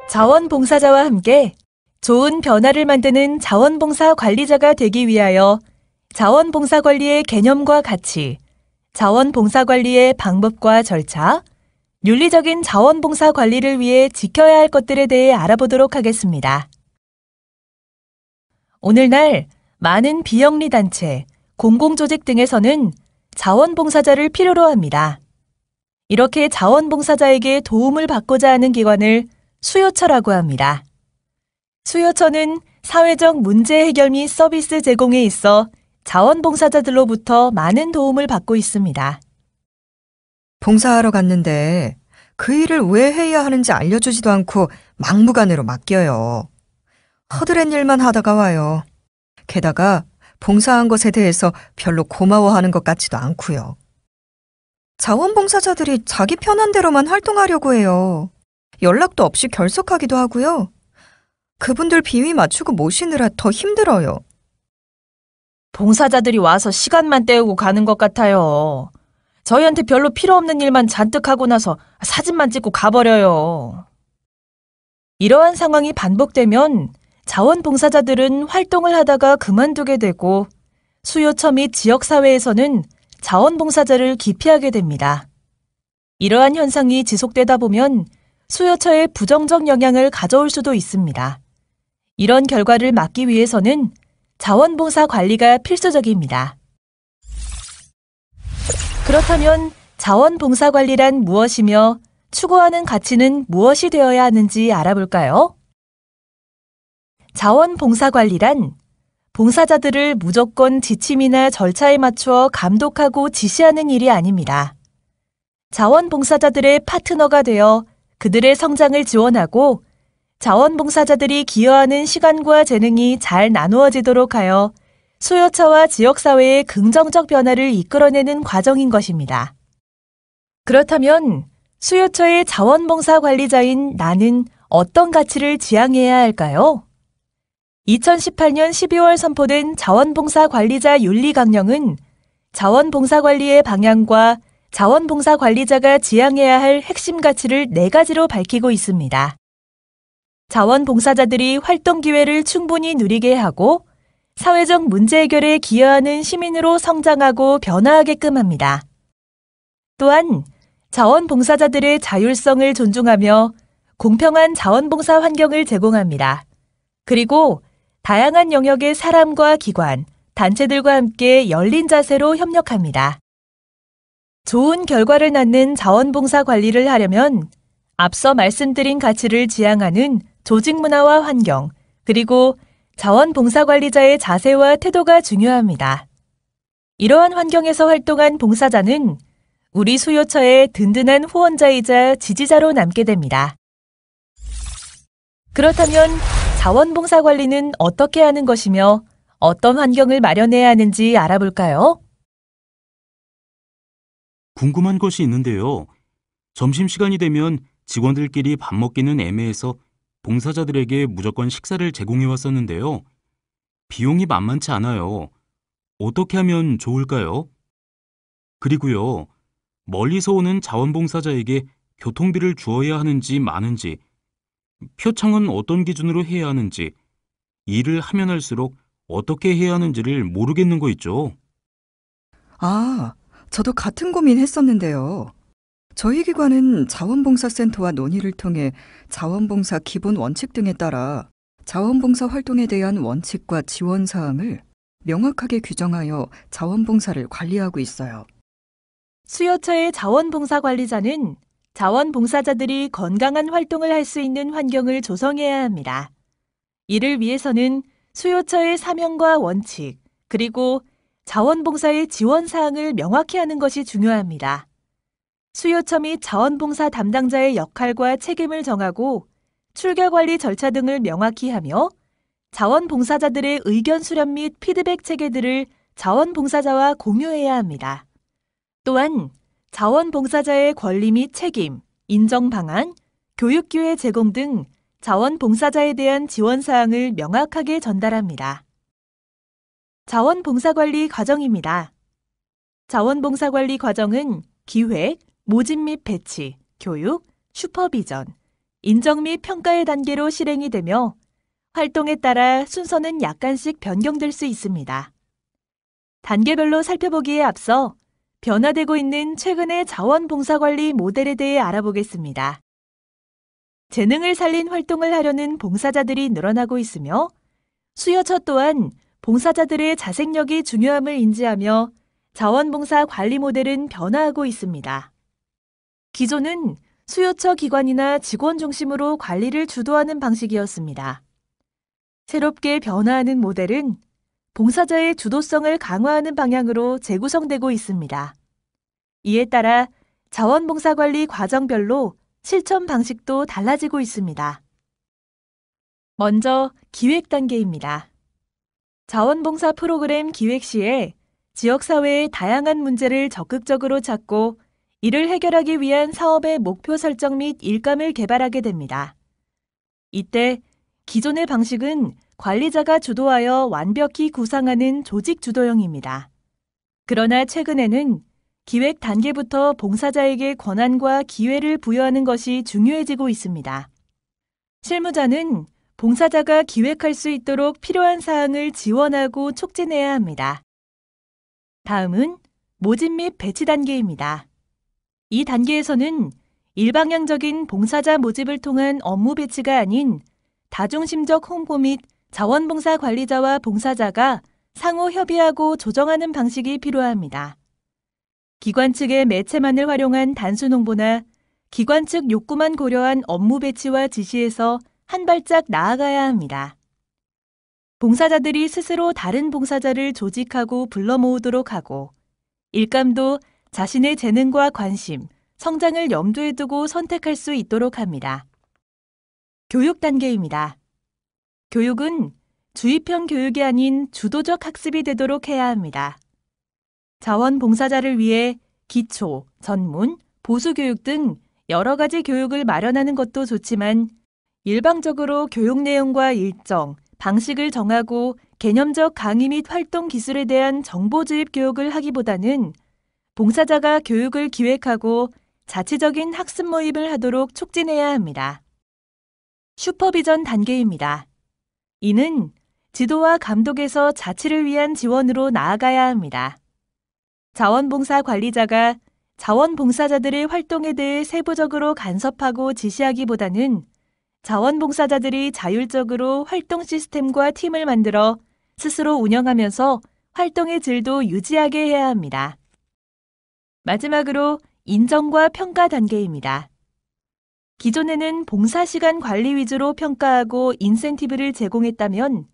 자원봉사자와 함께 좋은 변화를 만드는 자원봉사 관리자가 되기 위하여 자원봉사 관리의 개념과 가치, 자원봉사 관리의 방법과 절차, 윤리적인 자원봉사 관리를 위해 지켜야 할 것들에 대해 알아보도록 하겠습니다. 오늘날 많은 비영리 단체, 공공조직 등에서는 자원봉사자를 필요로 합니다. 이렇게 자원봉사자에게 도움을 받고자 하는 기관을 수요처라고 합니다. 수요처는 사회적 문제 해결 및 서비스 제공에 있어 자원봉사자들로부터 많은 도움을 받고 있습니다. 봉사하러 갔는데 그 일을 왜 해야 하는지 알려주지도 않고 막무가내로 맡겨요. 허드렛 일만 하다가 와요. 게다가 봉사한 것에 대해서 별로 고마워하는 것 같지도 않고요. 자원봉사자들이 자기 편한 대로만 활동하려고 해요. 연락도 없이 결석하기도 하고요. 그분들 비위 맞추고 모시느라 더 힘들어요. 봉사자들이 와서 시간만 때우고 가는 것 같아요. 저희한테 별로 필요 없는 일만 잔뜩 하고 나서 사진만 찍고 가버려요. 이러한 상황이 반복되면 자원봉사자들은 활동을 하다가 그만두게 되고 수요처 및 지역사회에서는 자원봉사자를 기피하게 됩니다. 이러한 현상이 지속되다 보면 수요처에 부정적 영향을 가져올 수도 있습니다. 이런 결과를 막기 위해서는 자원봉사 관리가 필수적입니다. 그렇다면 자원봉사 관리란 무엇이며 추구하는 가치는 무엇이 되어야 하는지 알아볼까요? 자원봉사 관리란 봉사자들을 무조건 지침이나 절차에 맞추어 감독하고 지시하는 일이 아닙니다. 자원봉사자들의 파트너가 되어 그들의 성장을 지원하고 자원봉사자들이 기여하는 시간과 재능이 잘 나누어지도록 하여 수요처와 지역사회의 긍정적 변화를 이끌어내는 과정인 것입니다. 그렇다면 수요처의 자원봉사 관리자인 나는 어떤 가치를 지향해야 할까요? 2018년 12월 선포된 자원봉사 관리자 윤리 강령은 자원봉사 관리의 방향과 자원봉사 관리자가 지향해야 할 핵심 가치를 4가지로 밝히고 있습니다. 자원봉사자들이 활동 기회를 충분히 누리게 하고 사회적 문제 해결에 기여하는 시민으로 성장하고 변화하게끔 합니다. 또한 자원봉사자들의 자율성을 존중하며 공평한 자원봉사 환경을 제공합니다. 그리고 다양한 영역의 사람과 기관, 단체들과 함께 열린 자세로 협력합니다. 좋은 결과를 낳는 자원봉사 관리를 하려면 앞서 말씀드린 가치를 지향하는 조직 문화와 환경, 그리고 자원봉사 관리자의 자세와 태도가 중요합니다. 이러한 환경에서 활동한 봉사자는 우리 수요처의 든든한 후원자이자 지지자로 남게 됩니다. 그렇다면 자원봉사 관리는 어떻게 하는 것이며 어떤 환경을 마련해야 하는지 알아볼까요? 궁금한 것이 있는데요. 점심시간이 되면 직원들끼리 밥 먹기는 애매해서 봉사자들에게 무조건 식사를 제공해 왔었는데요. 비용이 만만치 않아요. 어떻게 하면 좋을까요? 그리고요, 멀리서 오는 자원봉사자에게 교통비를 주어야 하는지 마는지, 표창은 어떤 기준으로 해야 하는지, 일을 하면 할수록 어떻게 해야 하는지를 모르겠는 거 있죠. 저도 같은 고민했었는데요. 저희 기관은 자원봉사센터와 논의를 통해 자원봉사 기본 원칙 등에 따라 자원봉사 활동에 대한 원칙과 지원 사항을 명확하게 규정하여 자원봉사를 관리하고 있어요. 수요처의 자원봉사 관리자는 자원봉사자들이 건강한 활동을 할 수 있는 환경을 조성해야 합니다. 이를 위해서는 수요처의 사명과 원칙, 그리고 자원봉사의 지원 사항을 명확히 하는 것이 중요합니다. 수요처 및 자원봉사 담당자의 역할과 책임을 정하고 출결관리 절차 등을 명확히 하며 자원봉사자들의 의견 수렴 및 피드백 체계들을 자원봉사자와 공유해야 합니다. 또한 자원봉사자의 권리 및 책임, 인정 방안, 교육기회 제공 등 자원봉사자에 대한 지원 사항을 명확하게 전달합니다. 자원봉사관리 과정입니다. 자원봉사관리 과정은 기획, 모집 및 배치, 교육, 슈퍼비전, 인정 및 평가의 단계로 실행이 되며 활동에 따라 순서는 약간씩 변경될 수 있습니다. 단계별로 살펴보기에 앞서 변화되고 있는 최근의 자원봉사관리 모델에 대해 알아보겠습니다. 재능을 살린 활동을 하려는 봉사자들이 늘어나고 있으며 수요처 또한 봉사자들의 자생력이 중요함을 인지하며 자원봉사 관리 모델은 변화하고 있습니다. 기존은 수요처 기관이나 직원 중심으로 관리를 주도하는 방식이었습니다. 새롭게 변화하는 모델은 봉사자의 주도성을 강화하는 방향으로 재구성되고 있습니다. 이에 따라 자원봉사관리 과정별로 실천 방식도 달라지고 있습니다. 먼저 기획 단계입니다. 자원봉사 프로그램 기획 시에 지역사회의 다양한 문제를 적극적으로 찾고 이를 해결하기 위한 사업의 목표 설정 및 일감을 개발하게 됩니다. 이때 기존의 방식은 관리자가 주도하여 완벽히 구상하는 조직 주도형입니다. 그러나 최근에는 기획 단계부터 봉사자에게 권한과 기회를 부여하는 것이 중요해지고 있습니다. 실무자는 봉사자가 기획할 수 있도록 필요한 사항을 지원하고 촉진해야 합니다. 다음은 모집 및 배치 단계입니다. 이 단계에서는 일방향적인 봉사자 모집을 통한 업무 배치가 아닌 다중심적 홍보 및 자원봉사 관리자와 봉사자가 상호 협의하고 조정하는 방식이 필요합니다. 기관 측의 매체만을 활용한 단순 홍보나 기관 측 욕구만 고려한 업무 배치와 지시에서 한 발짝 나아가야 합니다. 봉사자들이 스스로 다른 봉사자를 조직하고 불러 모으도록 하고 일감도 자신의 재능과 관심, 성장을 염두에 두고 선택할 수 있도록 합니다. 교육 단계입니다. 교육은 주입형 교육이 아닌 주도적 학습이 되도록 해야 합니다. 자원봉사자를 위해 기초, 전문, 보수교육 등 여러 가지 교육을 마련하는 것도 좋지만 일방적으로 교육 내용과 일정, 방식을 정하고 개념적 강의 및 활동 기술에 대한 정보 주입 교육을 하기보다는 봉사자가 교육을 기획하고 자체적인 학습 모임을 하도록 촉진해야 합니다. 슈퍼비전 단계입니다. 이는 지도와 감독에서 자치를 위한 지원으로 나아가야 합니다. 자원봉사 관리자가 자원봉사자들의 활동에 대해 세부적으로 간섭하고 지시하기보다는 자원봉사자들이 자율적으로 활동 시스템과 팀을 만들어 스스로 운영하면서 활동의 질도 유지하게 해야 합니다. 마지막으로 인정과 평가 단계입니다. 기존에는 봉사시간 관리 위주로 평가하고 인센티브를 제공했다면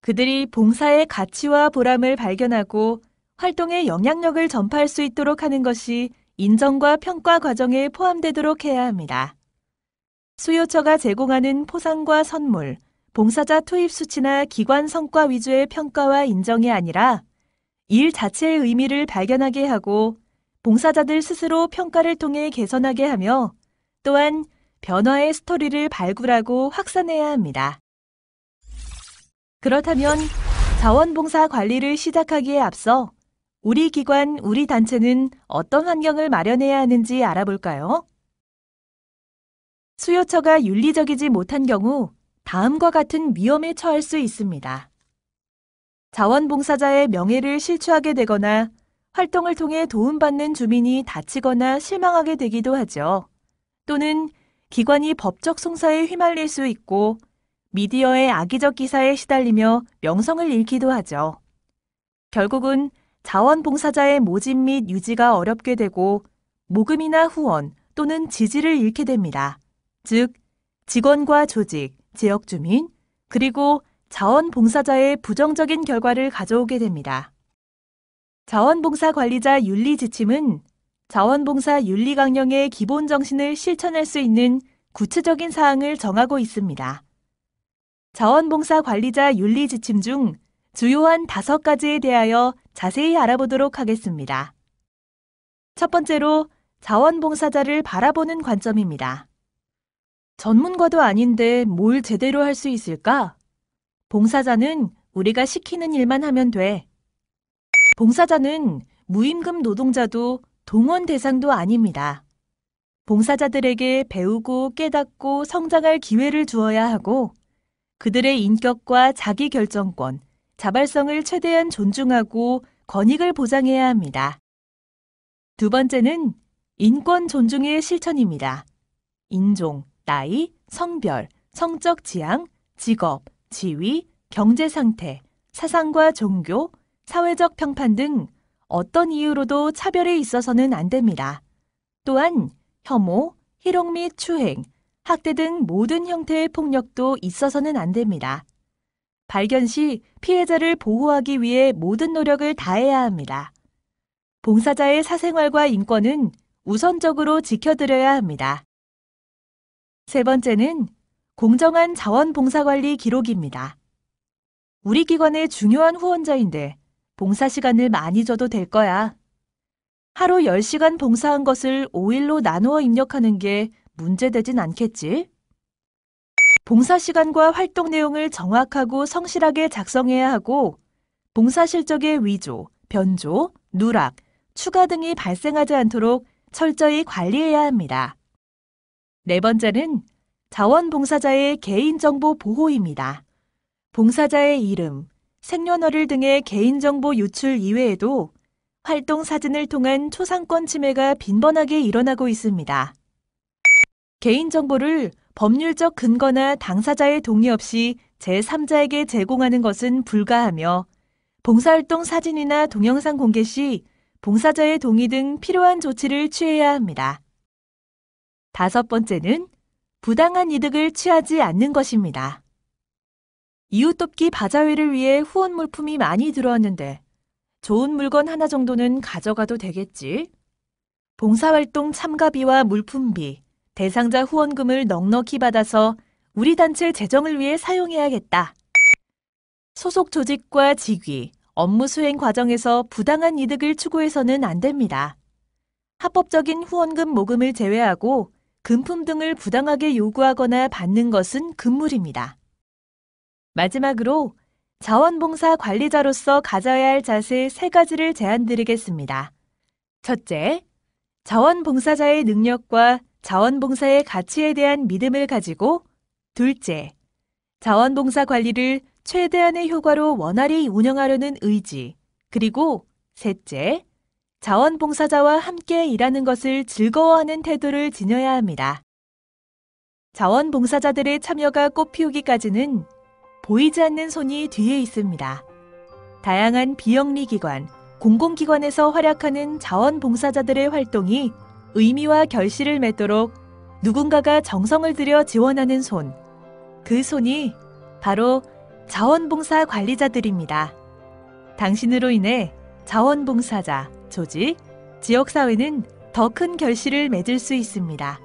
그들이 봉사의 가치와 보람을 발견하고 활동의 영향력을 전파할 수 있도록 하는 것이 인정과 평가 과정에 포함되도록 해야 합니다. 수요처가 제공하는 포상과 선물, 봉사자 투입 수치나 기관 성과 위주의 평가와 인정이 아니라 일 자체의 의미를 발견하게 하고 봉사자들 스스로 평가를 통해 개선하게 하며 또한 변화의 스토리를 발굴하고 확산해야 합니다. 그렇다면 자원봉사 관리를 시작하기에 앞서 우리 기관, 우리 단체는 어떤 환경을 마련해야 하는지 알아볼까요? 수요처가 윤리적이지 못한 경우 다음과 같은 위험에 처할 수 있습니다. 자원봉사자의 명예를 실추하게 되거나 활동을 통해 도움받는 주민이 다치거나 실망하게 되기도 하죠. 또는 기관이 법적 송사에 휘말릴 수 있고 미디어의 악의적 기사에 시달리며 명성을 잃기도 하죠. 결국은 자원봉사자의 모집 및 유지가 어렵게 되고 모금이나 후원 또는 지지를 잃게 됩니다. 즉, 직원과 조직, 지역 주민, 그리고 자원봉사자의 부정적인 결과를 가져오게 됩니다. 자원봉사 관리자 윤리 지침은 자원봉사 윤리 강령의 기본 정신을 실천할 수 있는 구체적인 사항을 정하고 있습니다. 자원봉사 관리자 윤리 지침 중 주요한 5가지에 대하여 자세히 알아보도록 하겠습니다. 첫 번째로 자원봉사자를 바라보는 관점입니다. 전문가도 아닌데 뭘 제대로 할 수 있을까? 봉사자는 우리가 시키는 일만 하면 돼. 봉사자는 무임금 노동자도 동원 대상도 아닙니다. 봉사자들에게 배우고 깨닫고 성장할 기회를 주어야 하고 그들의 인격과 자기 결정권, 자발성을 최대한 존중하고 권익을 보장해야 합니다. 두 번째는 인권 존중의 실천입니다. 인종, 나이, 성별, 성적 지향, 직업, 지위, 경제 상태, 사상과 종교, 사회적 평판 등 어떤 이유로도 차별에 있어서는 안 됩니다. 또한 혐오, 희롱 및 추행, 학대 등 모든 형태의 폭력도 있어서는 안 됩니다. 발견 시 피해자를 보호하기 위해 모든 노력을 다해야 합니다. 봉사자의 사생활과 인권은 우선적으로 지켜드려야 합니다. 세 번째는 공정한 자원봉사관리 기록입니다. 우리 기관의 중요한 후원자인데 봉사 시간을 많이 줘도 될 거야. 하루 10시간 봉사한 것을 5일로 나누어 입력하는 게 문제되진 않겠지? 봉사 시간과 활동 내용을 정확하고 성실하게 작성해야 하고 봉사 실적의 위조, 변조, 누락, 추가 등이 발생하지 않도록 철저히 관리해야 합니다. 네 번째는 자원봉사자의 개인정보 보호입니다. 봉사자의 이름, 생년월일 등의 개인정보 유출 이외에도 활동 사진을 통한 초상권 침해가 빈번하게 일어나고 있습니다. 개인정보를 법률적 근거나 당사자의 동의 없이 제3자에게 제공하는 것은 불가하며 봉사활동 사진이나 동영상 공개 시 봉사자의 동의 등 필요한 조치를 취해야 합니다. 다섯 번째는 부당한 이득을 취하지 않는 것입니다. 이웃돕기 바자회를 위해 후원 물품이 많이 들어왔는데 좋은 물건 하나 정도는 가져가도 되겠지? 봉사활동 참가비와 물품비, 대상자 후원금을 넉넉히 받아서 우리 단체 재정을 위해 사용해야겠다. 소속 조직과 직위, 업무 수행 과정에서 부당한 이득을 추구해서는 안 됩니다. 합법적인 후원금 모금을 제외하고 금품 등을 부당하게 요구하거나 받는 것은 금물입니다. 마지막으로 자원봉사 관리자로서 가져야 할 자세 3가지를 제안드리겠습니다. 첫째, 자원봉사자의 능력과 자원봉사의 가치에 대한 믿음을 가지고 둘째, 자원봉사 관리를 최대한의 효과로 원활히 운영하려는 의지 그리고 셋째, 자원봉사자와 함께 일하는 것을 즐거워하는 태도를 지녀야 합니다. 자원봉사자들의 참여가 꽃피우기까지는 보이지 않는 손이 뒤에 있습니다. 다양한 비영리 기관, 공공기관에서 활약하는 자원봉사자들의 활동이 의미와 결실을 맺도록 누군가가 정성을 들여 지원하는 손, 그 손이 바로 자원봉사 관리자들입니다. 당신으로 인해 자원봉사자, 조직, 지역사회는 더 큰 결실을 맺을 수 있습니다.